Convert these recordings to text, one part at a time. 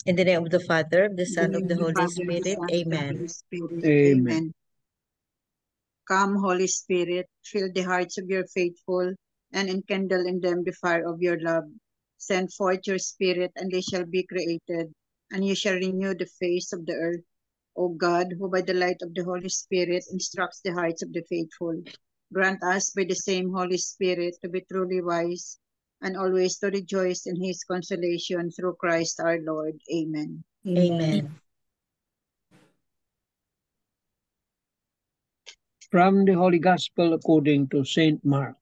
In the name of the Father, of the In the Son, name of the of the Holy Father, of the Spirit. Son, of the Amen. Holy Spirit. Amen. Amen. Come, Holy Spirit, fill the hearts of your faithful, and enkindle in them the fire of your love. Send forth your Spirit, and they shall be created, and you shall renew the face of the earth. O God, who by the light of the Holy Spirit instructs the hearts of the faithful, grant us by the same Holy Spirit to be truly wise, and always to rejoice in his consolation through Christ our Lord. Amen. Amen. From the Holy Gospel according to Saint Mark.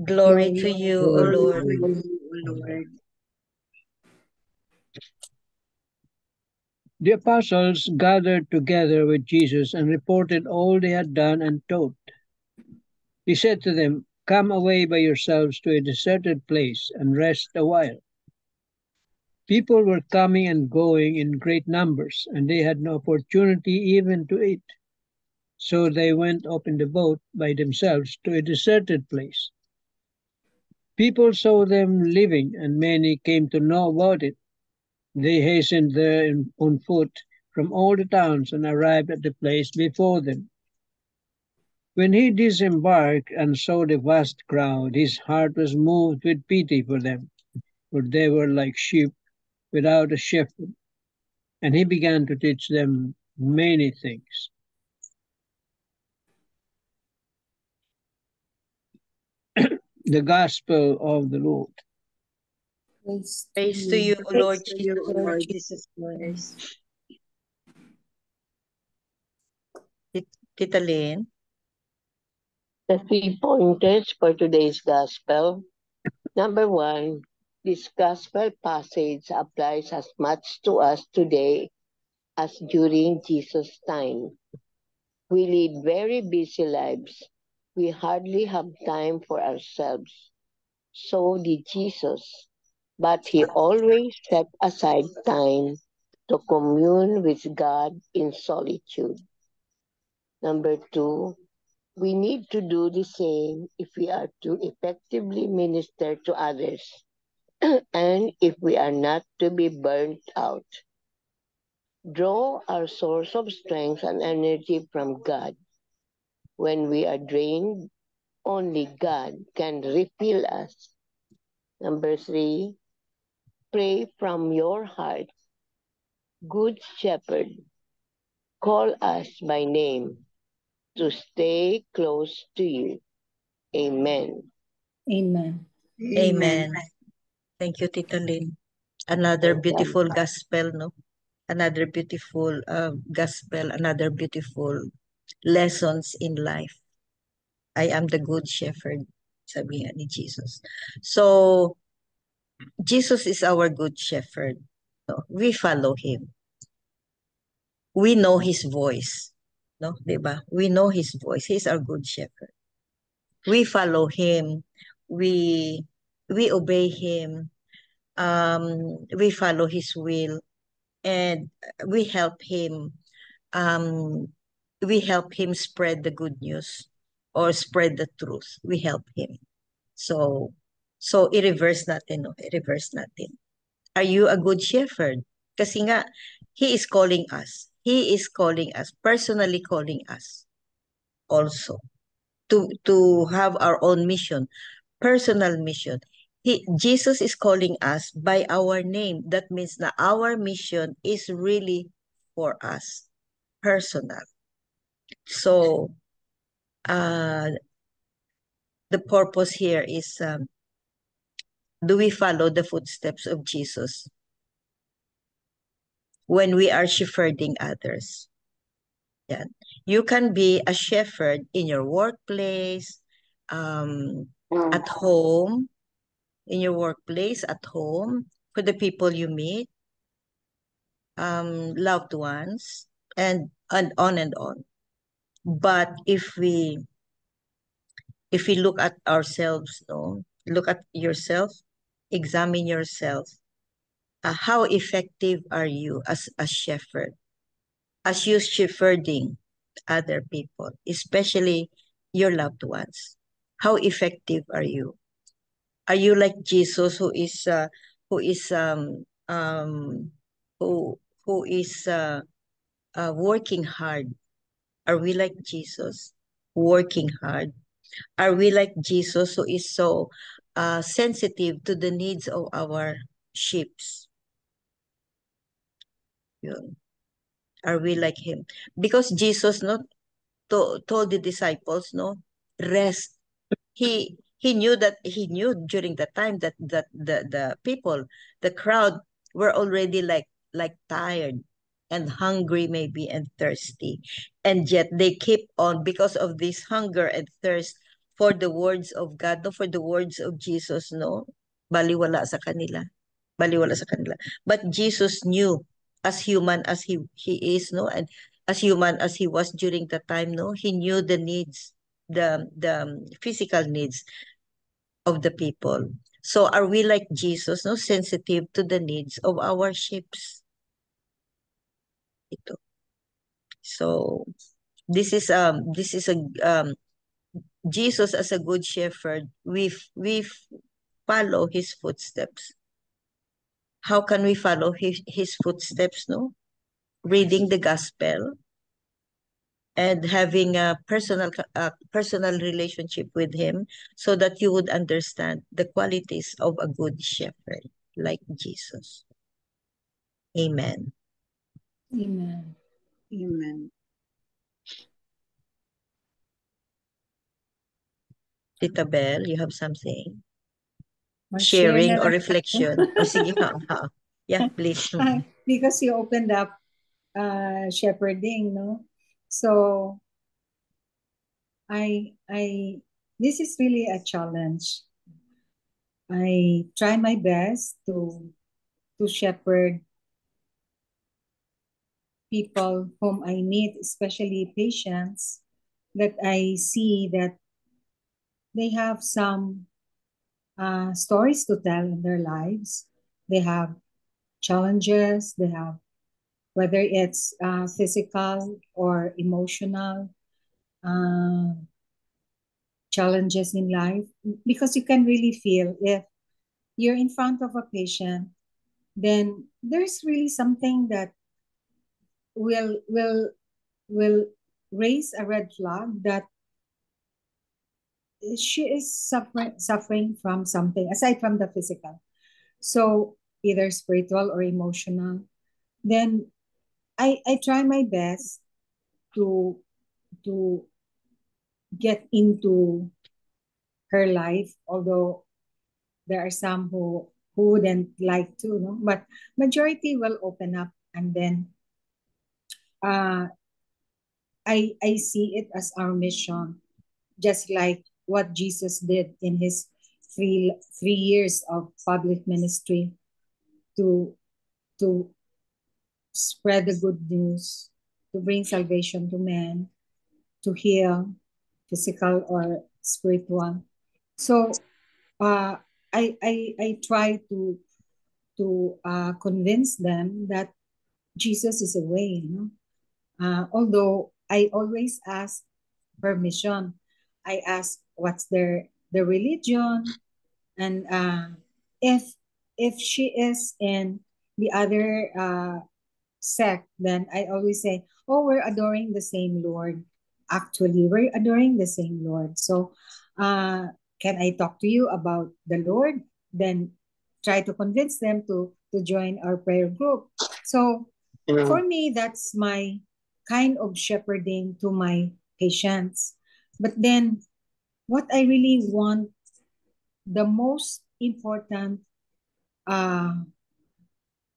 Glory to you, O Glory to Lord. To you. you, O Lord. The apostles gathered together with Jesus and reported all they had done and taught. He said to them, "Come away by yourselves to a deserted place and rest a while." People were coming and going in great numbers, and they had no opportunity even to eat. So they went up in the boat by themselves to a deserted place. People saw them living, and many came to know about it. They hastened there on foot from all the towns and arrived at the place before them. When he disembarked and saw the vast crowd, his heart was moved with pity for them, for they were like sheep without a shepherd, and he began to teach them many things. The Gospel of the Lord. Praise to you, O Lord To you, O Jesus. Lord Jesus Christ. Tita Lynn. The 3 pointers for today's Gospel. Number 1, this Gospel passage applies as much to us today as during Jesus' time. We lead very busy lives. We hardly have time for ourselves. So did Jesus. But he always set aside time to commune with God in solitude. Number 2, we need to do the same if we are to effectively minister to others and if we are not to be burnt out. Draw our source of strength and energy from God. When we are drained, only God can refill us. Number 3, pray from your heart. Good Shepherd, call us by name to stay close to you. Amen. Amen. Amen. Thank you, Tita Lynn. Another beautiful gospel, no? Another beautiful gospel, another beautiful lessons in life. I am the good shepherd, sabi nga ni Jesus. So, Jesus is our good shepherd. No? We follow him. We know his voice. No, diba? We know his voice. He's our good shepherd. We follow him. We obey him. We follow his will, and we help him. We help him spread the good news or spread the truth. We help him. So i-reverse natin, no? I-reverse natin. Are you a good shepherd? Kasi nga, he is calling us. He is calling us, personally calling us also to have our own mission, personal mission. Jesus is calling us by our name. That means na our mission is really for us, personal. So, the purpose here is, do we follow the footsteps of Jesus when we are shepherding others? Yeah. You can be a shepherd in your workplace, at home, in your workplace, at home, for the people you meet, loved ones, and on and on. But if we look at ourselves, no, look at yourself, examine yourself. How effective are you as a shepherd? As you shepherding other people, especially your loved ones. How effective are you? Are you like Jesus, who is who is working hard? Are we like Jesus, working hard? Are we like Jesus, who is so sensitive to the needs of our sheep? Yun. Are we like him? Because Jesus told the disciples, rest. He knew during the time that the people, the crowd, were already like tired and hungry, maybe, and thirsty, and yet they keep on because of this hunger and thirst for the words of God, no, for the words of Jesus, no, baliwala sa kanila, baliwala sa kanila. But Jesus knew, as human as he is, no, and as human as he was during the time, no, he knew the needs, the physical needs of the people. So are we like Jesus, no, sensitive to the needs of our sheep? Ito. So this is a Jesus as a good shepherd. We follow his footsteps. How can we follow his footsteps? No, reading the gospel and having a personal relationship with him, so that you would understand the qualities of a good shepherd like Jesus. Amen. Amen. Amen. Tita Belle, you have something? Mag-share Sharing na or lang ako. reflection? O sige, ha. Yeah, please. Because you opened up shepherding, no? So this is really a challenge. I try my best to shepherd people whom I meet, especially patients, that I see that they have some stories to tell in their lives. They have challenges, they have, whether it's physical or emotional challenges in life, because you can really feel if you're in front of a patient, then there's really something that will raise a red flag that she is suffering from something aside from the physical. So either spiritual or emotional. Then I try my best to get into her life, although there are some who wouldn't like to, no? But majority will open up, and then I see it as our mission, just like what Jesus did in his three years of public ministry, to to spread the good news, to bring salvation to men, to heal physical or spiritual. So I try to convince them that Jesus is a way. Although I always ask permission, I ask what's their religion, and if she is in the other sect, then I always say, oh, we're adoring the same Lord. Actually, we're adoring the same Lord. So can I talk to you about the Lord? Then try to convince them to join our prayer group. So for me, that's my kind of shepherding to my patients. But then what I really want, the most important or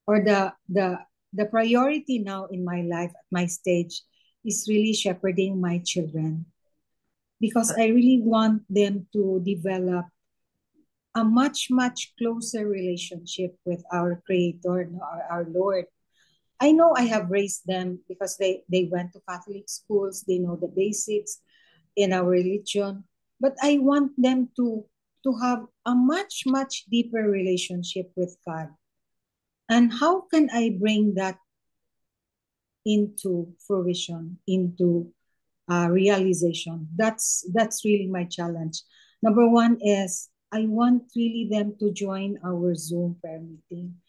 the priority now in my life at my stage is really shepherding my children, because I really want them to develop a much closer relationship with our Creator, our Lord. I know I have raised them because they went to Catholic schools, they know the basics in our religion, but I want them to have a much deeper relationship with God. And how can I bring that into fruition, into realization? That's really my challenge. Number one is I want really them to join our Zoom prayer meeting.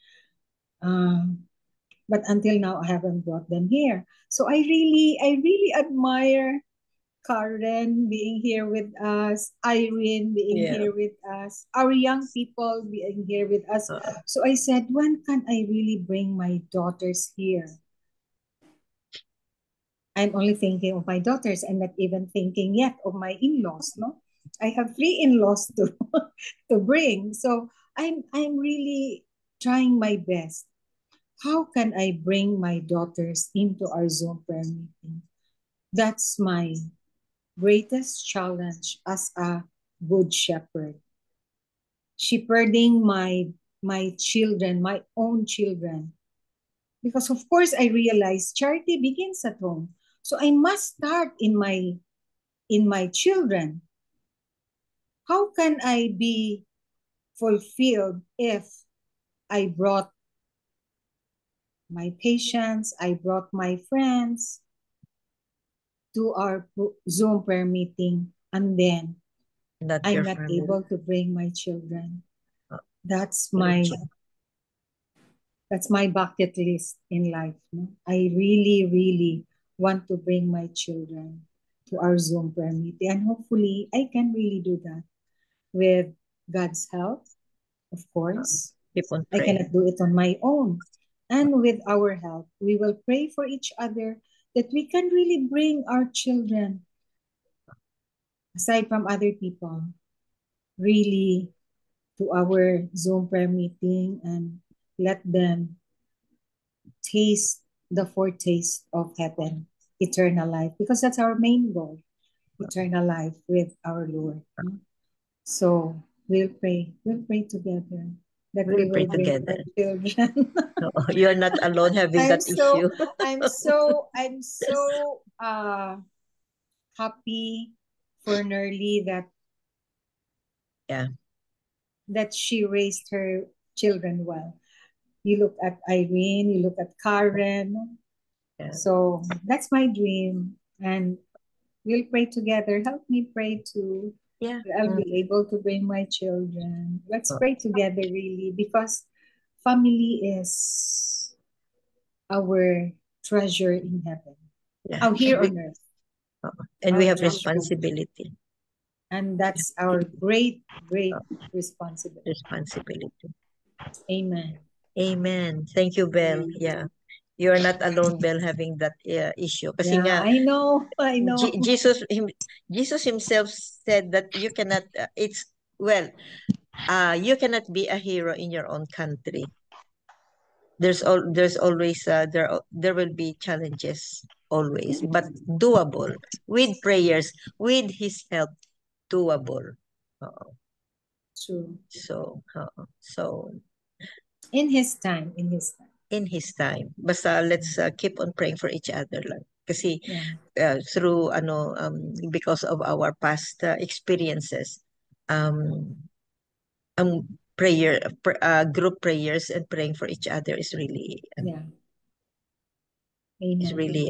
But until now, I haven't brought them here. So I really admire Karen being here with us, Irene being here with us, our young people being here with us. So I said, when can I really bring my daughters here? I'm only thinking of my daughters. I'm not even thinking yet of my in-laws, no? I have 3 in-laws to to bring. So I'm really trying my best. How can I bring my daughters into our Zoom prayer meeting? That's my greatest challenge as a good shepherd. Shepherding my children, my own children. Because of course I realize charity begins at home. So I must start in my children. How can I be fulfilled if I brought my patients, I brought my friends to our Zoom prayer meeting, and then I'm not able to bring my children? That's my bucket list in life. No? I really want to bring my children to our Zoom prayer meeting, and hopefully I can really do that with God's help, of course. I cannot do it on my own. And with our help, we will pray for each other that we can really bring our children, aside from other people, really to our Zoom prayer meeting and let them taste the foretaste of heaven, eternal life, because that's our main goal, eternal life with our Lord. So we'll pray together that we will bring together our children. No, you're not alone having that issue. I'm so happy for Nerly that she raised her children well. You look at Irene, you look at Karen. So that's my dream. And we'll pray together. Help me pray too. I'll be able to bring my children. Let's pray together, really, because family is our treasure in heaven. Here on earth. And we have responsibility. And that's our great responsibility. Amen. Amen. Thank you, Belle. Yeah. You're not alone, Belle, having that issue. Kasi nga, I know. Jesus himself said that you cannot, you cannot be a hero in your own country. There's always, there will be challenges always, but doable with prayers, with his help, doable. True. So in his time. Basta let's keep on praying for each other lang. Kasi through because of our past experiences, group prayers and praying for each other is really is really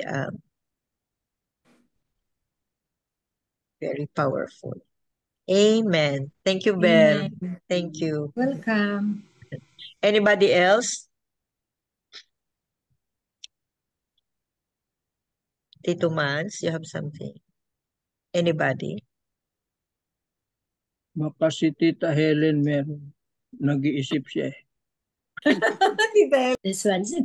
very powerful. Amen. Thank you, Belle. Thank you. Welcome. Anybody else? Tito Mans, you have something? Anybody? Baka si Tita Helen meron. Nag-iisip siya eh. This one's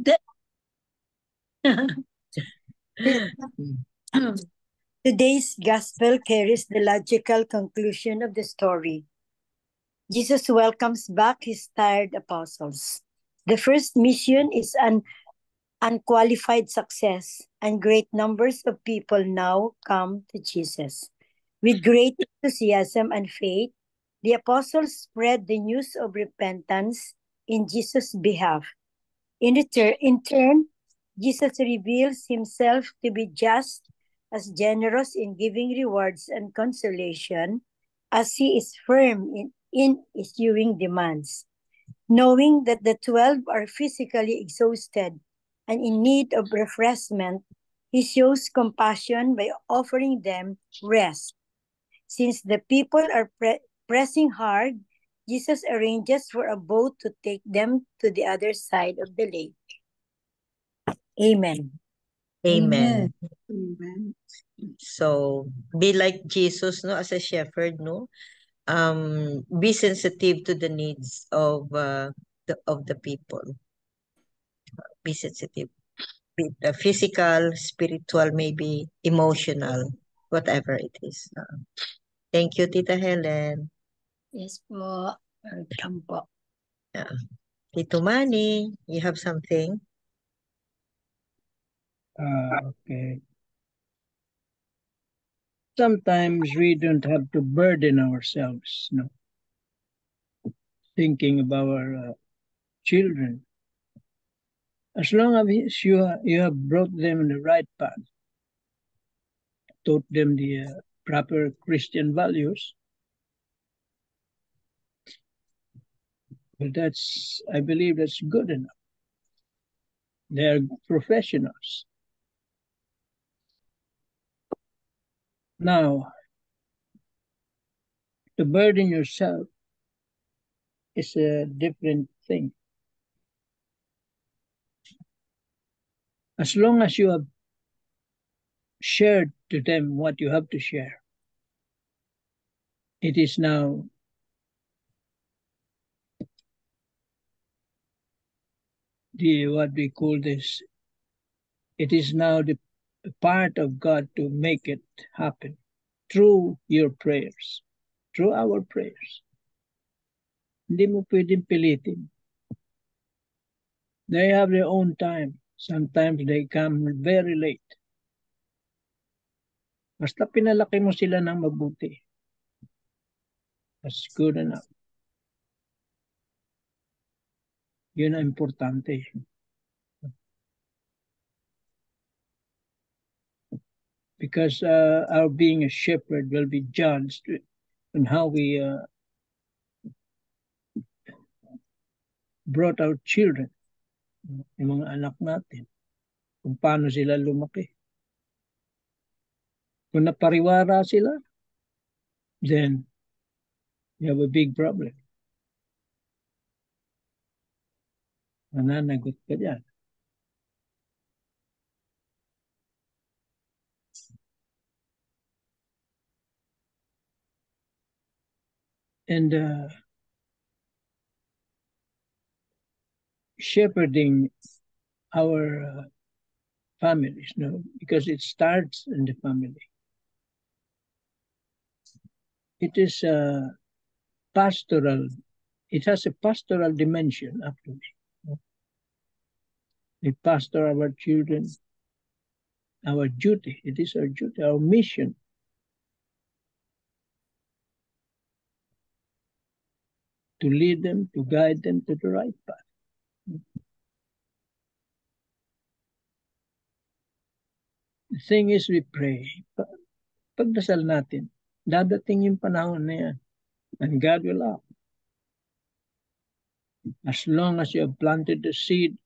Today's gospel carries the logical conclusion of the story. Jesus welcomes back his tired apostles. The first mission is an unqualified success, and great numbers of people now come to Jesus. With great enthusiasm and faith, the apostles spread the news of repentance in Jesus' behalf. In turn, Jesus reveals himself to be just as generous in giving rewards and consolation as he is firm in issuing demands. Knowing that the 12 are physically exhausted and in need of refreshment, he shows compassion by offering them rest. Since the people are pressing hard, Jesus arranges for a boat to take them to the other side of the lake. Amen. Amen. Amen. So be like Jesus, no, as a shepherd, no. Be sensitive to the needs of the people. Be sensitive, be it physical, spiritual, maybe emotional, whatever it is. Thank you, Tita Helen. Yes po. Welcome po. Tito Manny, you have something? Okay. Sometimes we don't have to burden ourselves, no, thinking about our children. As long as you have brought them in the right path, taught them the proper Christian values, well, I believe that's good enough. They are professionals. Now, to burden yourself is a different thing. As long as you have shared to them what you have to share, it is now what we call this. It is now the part of God to make it happen through your prayers, through our prayers. Hindi mo pwedeng pilitin. They have their own time. Sometimes they come very late. Basta pinalaki mo sila ng mabuti. That's good enough. Yun ang importante. Because our being a shepherd will be judged on how we brought our children, yung mga anak natin, kung paano sila lumaki. Kung napariwara sila, then you have a big problem. Mananagot ka dyan. And shepherding our families, no, because it starts in the family. It is pastoral. It has a pastoral dimension, actually. We pastor our children. Our duty. It is our duty, our mission. To lead them, to guide them to the right path. The thing is, we pray. Pagdasal natin, dadating yung panahon na yan. And God will act. As long as you have planted the seed,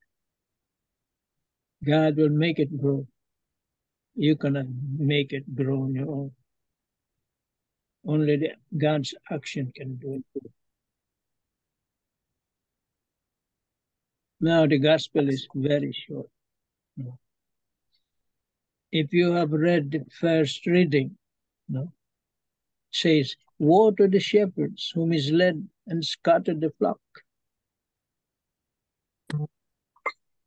God will make it grow. You cannot make it grow on your own. Only God's action can do it. Now the gospel is very short. If you have read the first reading, no, it says, "Woe to the shepherds who misled and scattered the flock."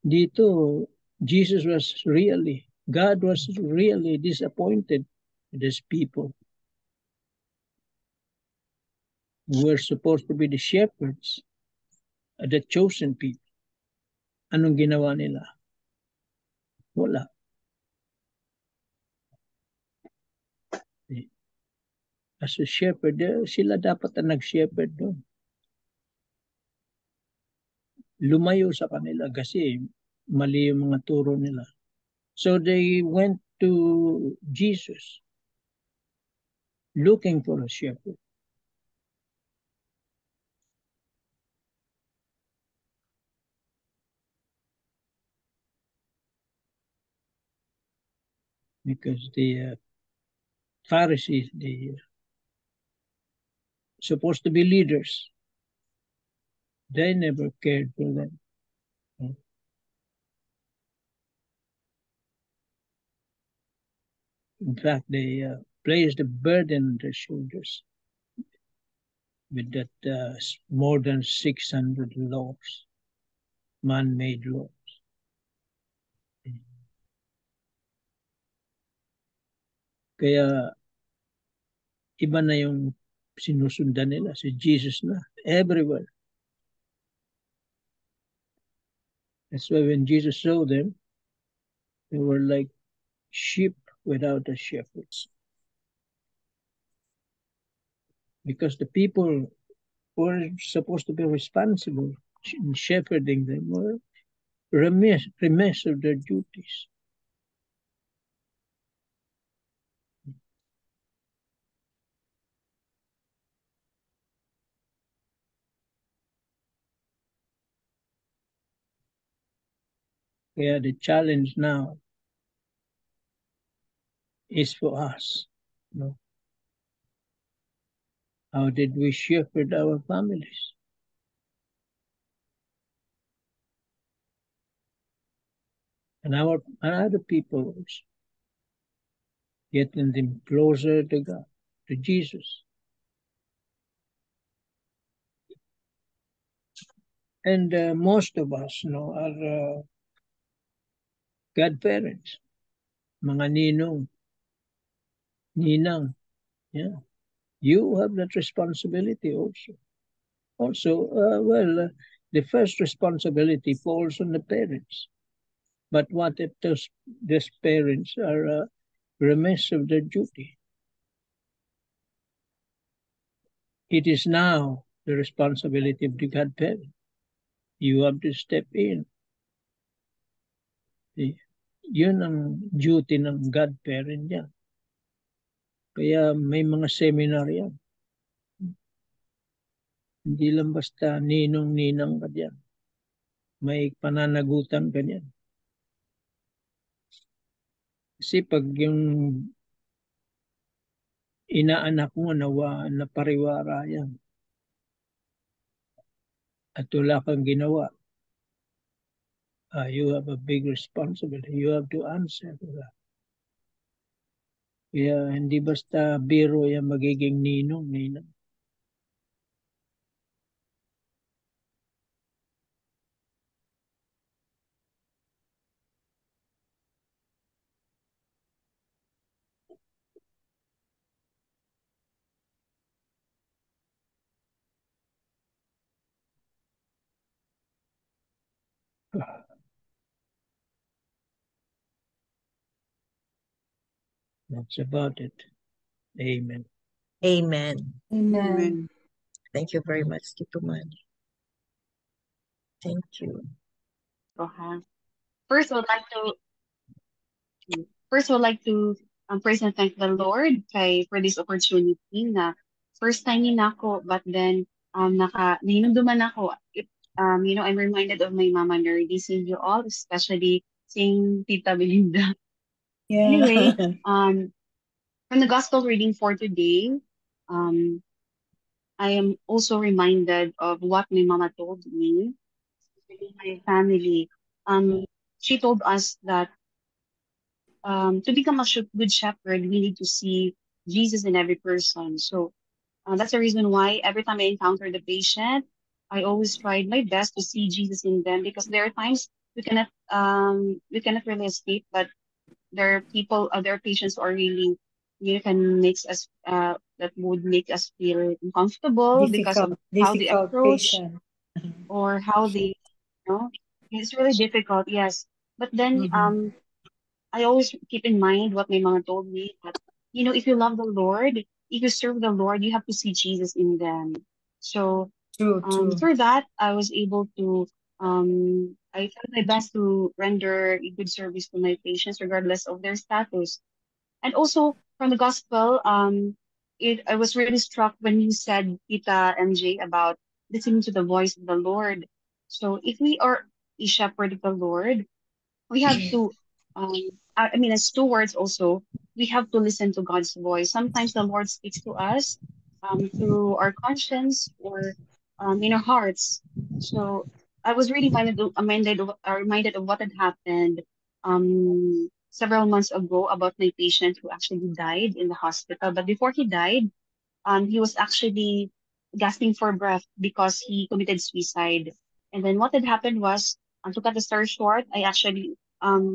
Dito, God was really disappointed with his people. Who were supposed to be the shepherds, the chosen people. Anong ginawa nila? Wala. As a shepherd, sila dapat ang nag-shepherd doon. Lumayo sa kanila kasi mali yung mga turo nila. So they went to Jesus looking for a shepherd. Because the Pharisees, they supposed to be leaders. They never cared for them. In fact, they placed the burden on their shoulders with that more than 600 laws, man-made laws. Kaya iba na yung sinusundan nila, si Jesus na, everywhere. That's why when Jesus saw them, they were like sheep without a shepherd. Because the people who were supposed to be responsible in shepherding them were remiss of their duties. Kaya the challenge now is for us. No? How did we shepherd our families? And other people also, getting them closer to God, to Jesus. And most of us are godparents, mga ninong, ninang. Yeah. You have that responsibility also. The first responsibility falls on the parents. But what if these parents are remiss of their duty? It is now the responsibility of the godparent. You have to step in. Yun ang duty ng godparent yan. Kaya may mga seminar yan. Hindi lang basta ninong-ninang ka dyan. May pananagutan ka dyan. Kasi pag yung inaanak mo na pariwara yan at wala kang ginawa, you have a big responsibility. You have to answer for that. Kaya hindi basta biro yan magiging ninong-ninang. That's about it. Amen. Amen. Amen. Thank you very much, Tito Man. Thank you. First, I would like to praise and thank the Lord for this opportunity na first time ni nako, but then nahinumduman ako. I'm reminded of my mama Nerdy, seeing you all, especially seeing Tita Belinda. Yeah. Anyway, from the gospel reading for today, I am also reminded of what my mama told me, especially my family. She told us that to become a good shepherd, we need to see Jesus in every person. So that's the reason why every time I encounter the patient, I always tried my best to see Jesus in them, because there are times we cannot really escape, but there are there are patients who are really can make us that would make us feel uncomfortable because of how they Difficult approach patient. or how they it's really difficult, yes. But then I always keep in mind what my mama told me, that if you love the Lord, if you serve the Lord, you have to see Jesus in them. So True. through that, I was able to I tried my best to render a good service to my patients regardless of their status. And also from the gospel, I was really struck when you said, Tita MJ, about listening to the voice of the Lord. So if we are a shepherd of the Lord, we have to um as stewards also, we have to listen to God's voice. Sometimes the Lord speaks to us through our conscience or in our hearts. So I was really reminded of what had happened. several months ago about my patient who actually died in the hospital. But before he died, he was actually gasping for breath because he committed suicide. And then what had happened was, to cut the story short, I actually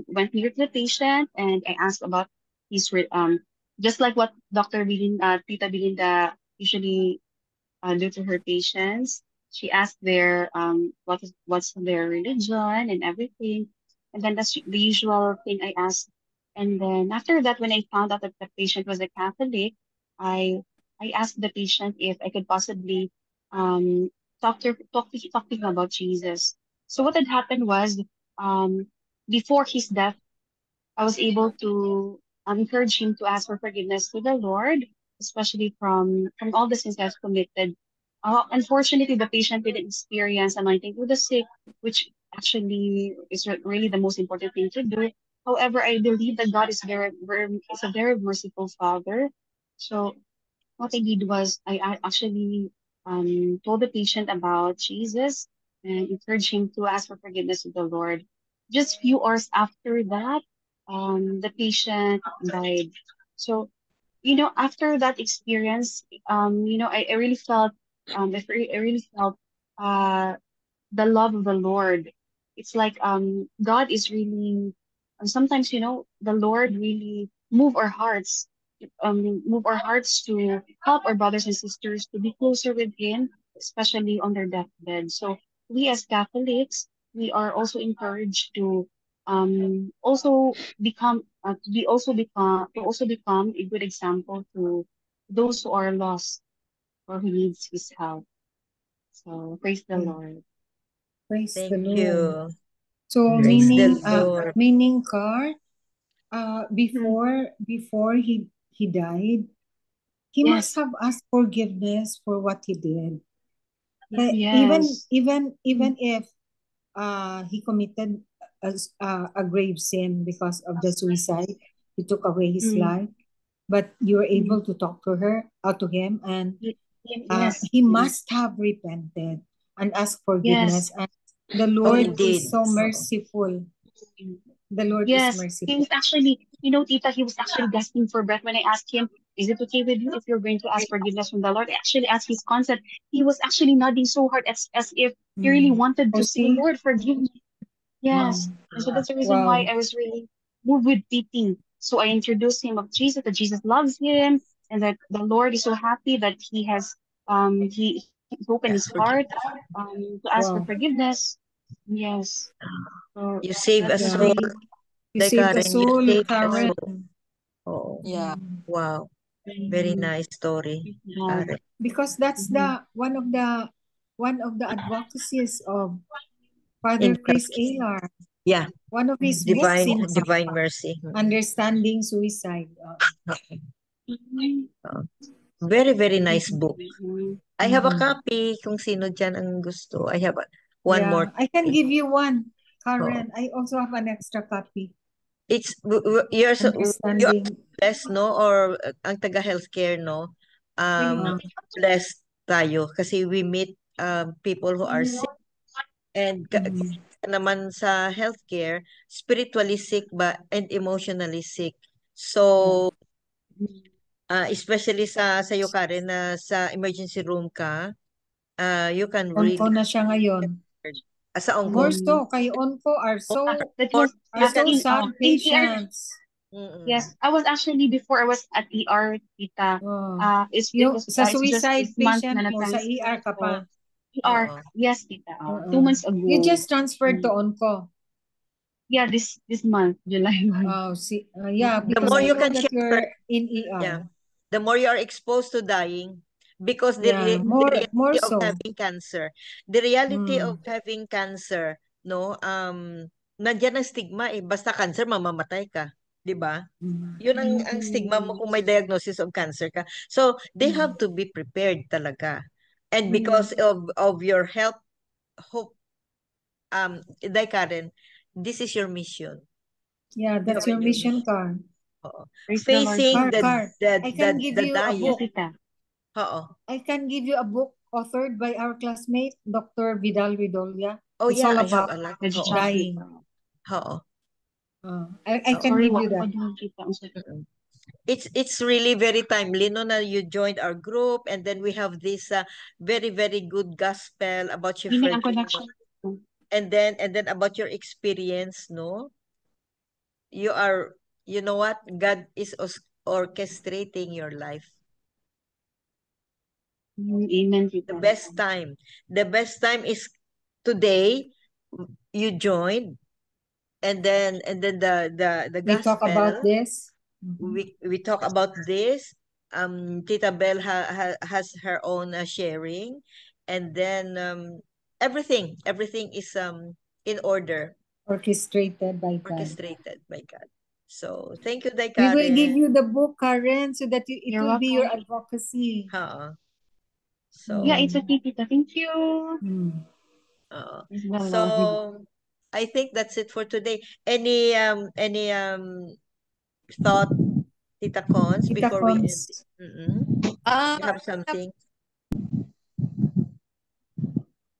went near to the patient and I asked about just like what Tita Belinda usually do to her patients. She asked their what's their religion and everything, and then that's the usual thing I asked. And then after that, when I found out that the patient was a Catholic, I I asked the patient if I could possibly talk to him about Jesus. So what had happened was um before his death, I was able to encourage him to ask for forgiveness to the Lord, especially from all the sins I've committed. Unfortunately, the patient didn't experience anointing with the sick, which actually is really the most important thing to do. However, I believe that God is a very merciful Father. So what I did was I actually told the patient about Jesus and encouraged him to ask for forgiveness to the Lord. Just few hours after that, the patient died. So, after that experience, I really felt, I really felt uh, the love of the Lord. It's like God is really sometimes the Lord really move our hearts to help our brothers and sisters to be closer with Him, especially on their deathbed. So we as Catholics, we are also encouraged to also become to also become a good example to those who are lost or who needs His help. So praise the Yeah. Lord. Praise the Thank Lord. you. So Praise the meaning Lord. meaning Car, before he died, he must Yes. have asked forgiveness for what he did. Even Yes. if he committed a grave sin because of the suicide, he took away his Mm. life, but you were Mm. able to talk to him, and Yes. he must have repented and asked forgiveness. Yes. And the Oh, he Lord did. is so merciful. The Lord is Yes, he merciful. was actually, Tita, he was actually gasping for breath when I asked him, is it okay with you if you're going to ask forgiveness from the Lord? I actually asked his consent. He was actually nodding so hard as if he really wanted Oh, to say, see? Lord, forgive me. Yes. And so that's the reason why Wow. I was really moved with pity. So I introduced him of Jesus, that Jesus loves him, and that the Lord is so happy that he has he opened his heart to ask for Wow. forgiveness. Yes. So You save a that was Yeah. soul. really You Like saved a Karen, you soul, save a Karen. soul. Oh, Yeah. wow. Very nice story, Karen. Because that's the one of the advocacies of Father In Chris Alar. yeah, One of his books in divine mercy. Understanding Suicide. Very, very nice book. I have a Mhm. copy kung sino dyan ang gusto. I have one more. I can give you one, Oh. Karen. I also have an extra copy. It's you are Understanding. blessed, no? Or ang taga healthcare, no? Blessed tayo kasi we meet people who are sick and naman sa healthcare, spiritually sick ba and emotionally sick. So especially sa iyo Karen na sa emergency room ka, you can Onko really na siya ngayon. sa More onco. so, kay Onko are so That was sad patients. Yes, I was actually before I was at ER, Tita. It was Sa it's just suicide this month patient na mo, sa na-transfer ER ka pa. ER, yes, Tita. 2 months ago. You just transferred to Onco. Yeah, this month, July 1. Yeah, The because more I you know can that share, you're in ER. yeah, the more you are exposed to dying because the more reality of so. having cancer, the reality of having cancer, no, nandiyan ang stigma eh, basta cancer mamamatay ka, 'di ba? Yun ang stigma mo kung may diagnosis of cancer ka. So they have to be prepared talaga. And because of your health hope, Day Karen, this is your mission. Yeah, that's your mission, Car. Facing I can give you a book. I can give you a book authored by our classmate, Dr. Vidal Ridolia. Oh It's yeah, all I have about a lot. dying. I can Sorry, give you what that. do you kita? It's really very timely no na you joined our group, and then we have this very very good gospel about your Hindi ang Virgin, connection. and then about your experience, no? You know what? God is orchestrating your life. Amen, The tita. best time is today. You joined, and then the We talk gospel, about this. we talk about this. Tita Bell has her own sharing, and then everything is in order, Orchestrated by God. orchestrated by God. So thank you, Day We will give Karen. you the book, Karen, so that it You're will be your welcome. advocacy. So Yeah, it's okay, tita. Thank you. Praise the Lord. so I think that's it for today. Any thought, Tita Cons, Tita before we end? Cons. You have something?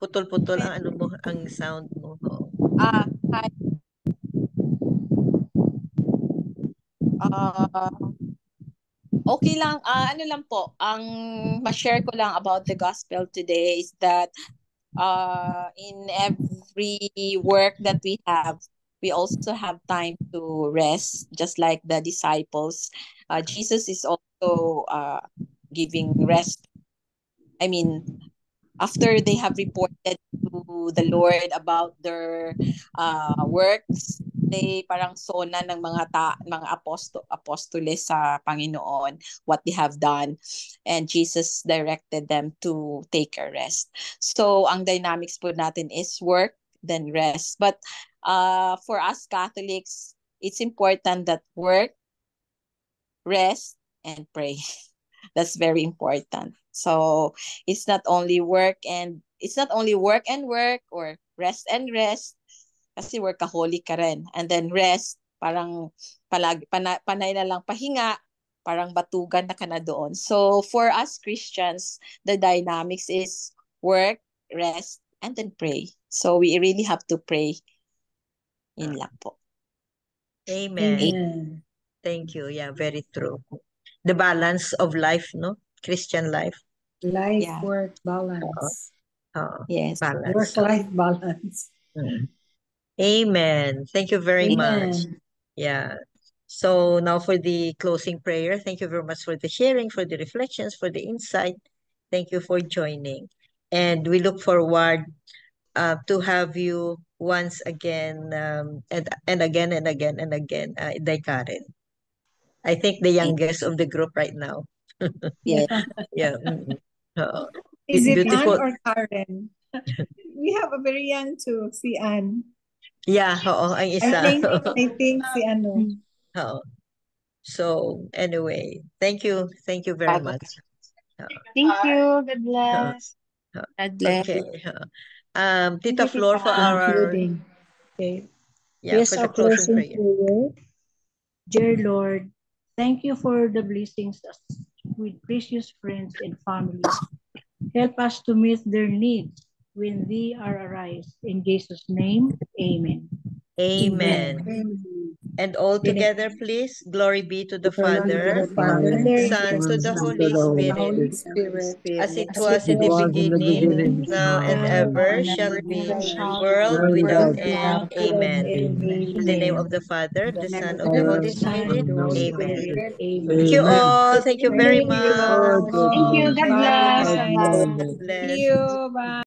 Putol-putol ang ano mo, ang sound mo. Hi. Okay lang, ano lang po, ang ma-share ko lang about the gospel today is that in every work that we also have time to rest, just like the disciples. Jesus is also giving rest. I mean, after they have reported to the Lord about their works, they parang sona ng mga apostoles sa Panginoon, what they have done, and Jesus directed them to take a rest. So ang dynamics po natin is work then rest. But for us Catholics, it's important that work, rest, and pray. That's very important. So it's not only work and work or rest and rest, kasi workaholic ka rin. And then rest, parang panay na lang pahinga, parang batugan na ka na doon. So for us Christians, the dynamics is work, rest, and then pray. So we really have to pray. Yun lang po. Amen. Amen. Thank you. Yeah, very true. The balance of life, no? Christian life. Life, Yeah. work, balance. Yes. Balance. Work-life balance. Amen. Thank you very much. Amen. Yeah. So now for the closing prayer. Thank you very much for the sharing, for the reflections, for the insight. Thank you for joining. And we look forward to have you once again, and again and again and again, Day Karen. I think the youngest of the group right now. Yes. Yeah. Is it Beautiful. Anne or Karen? We have a very young too, si Anne. Yeah, ang I isa. think si ano. Oo. So anyway, thank you very much. Thank you. God bless. God bless. Okay. Thank Tita you, Flor for tita. our Okay. for the our closing prayer. prayer. Dear Lord, thank you for the blessings us with precious friends and families. Help us to meet their needs when they are arise. In Jesus' name, amen. Amen. And all together, please, glory be to the Father, Son, to the Holy Spirit, as it was in the beginning, now and ever shall be, world without end. Amen. In the name of the Father, the Son, of the Holy Spirit. Amen. Thank you all. Thank you very much. Thank you. God bless. Bye. Bless. See you. Bye.